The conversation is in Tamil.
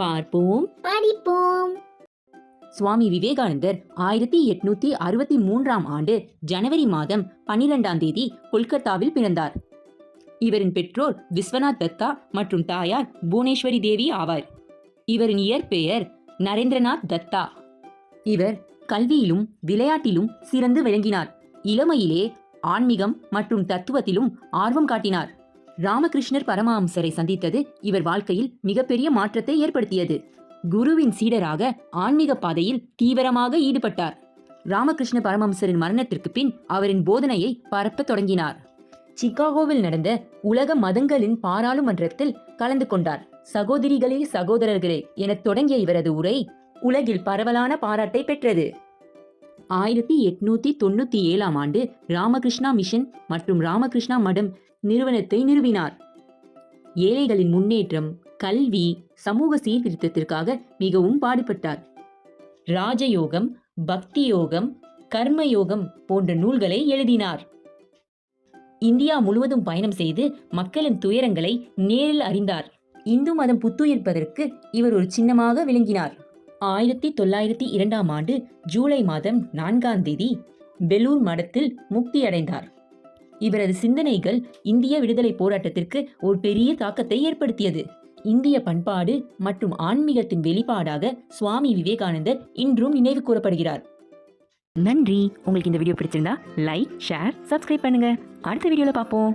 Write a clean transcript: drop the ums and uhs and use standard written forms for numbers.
பார்ப்போம், படிப்போம். சுவாமி விவேகானந்தர் 1863ஆம் ஆண்டு ஜனவரி மாதம் 12ஆம் தேதி கொல்கத்தாவில் பிறந்தார். இவரின் பெற்றோர் விஸ்வநாத் தத்தா மற்றும் தாயார் புவனேஸ்வரி தேவி ஆவார். இவரின் இயற்பெயர் நரேந்திரநாத் தத்தா. இவர் கல்வியிலும் விளையாட்டிலும் சிறந்து விளங்கினார். இளமையிலே ஆன்மீகம் மற்றும் தத்துவத்திலும் ஆர்வம் காட்டினார். ராமகிருஷ்ணர் பரமஹம்சரை சந்தித்தது இவர் வாழ்க்கையில் மிகப்பெரிய மாற்றத்தை ஏற்படுத்தியது. குருவின் சீடராக ஆன்மீக பாதையில் தீவிரமாக ஈடுபட்டார். ராமகிருஷ்ண பரமஹம்சரின் மரணத்திற்கு பின் அவரின் போதனையை பரப்பத் தொடங்கினார். சிகாகோவில் நடந்த உலக மதங்களின் பாராளுமன்றத்தில் கலந்து கொண்டார். சகோதரிகளே சகோதரர்களே என தொடங்கிய இவரது உரை உலகில் பரவலான பாராட்டை பெற்றது. 1897ஆம் ஆண்டு ராமகிருஷ்ணா மிஷன் மற்றும் ராமகிருஷ்ணா மடம் நிறுவனத்தை நிறுவினார். ஏழைகளின் முன்னேற்றம், கல்வி, சமூக சீர்திருத்தத்திற்காக மிகவும் பாடுபட்டார். ராஜயோகம், பக்தி யோகம், கர்மயோகம் போன்ற நூல்களை எழுதினார். இந்தியா முழுவதும் பயணம் செய்து மக்களின் துயரங்களை நேரில் அறிந்தார். இந்து மதம் புத்துயிர்ப்பதற்கு இவர் ஒரு சின்னமாக விளங்கினார். 1902ஆம் ஆண்டு ஜூலை மாதம் 4ஆம் தேதி பெலூர் மடத்தில் முக்தியடைந்தார். இவரது சிந்தனைகள் இந்திய விடுதலை போராட்டத்திற்கு ஒரு பெரிய தாக்கத்தை ஏற்படுத்தியது. இந்திய பண்பாடு மற்றும் ஆன்மீகத்தின் வெளிப்பாடாக சுவாமி விவேகானந்தர் இன்றும் நினைவு கூறப்படுகிறார். நன்றி. உங்களுக்கு இந்த வீடியோ பிடிச்சிருந்தா லைக், ஷேர், சப்ஸ்கிரைப் பண்ணுங்க. அடுத்த வீடியோல பார்ப்போம்.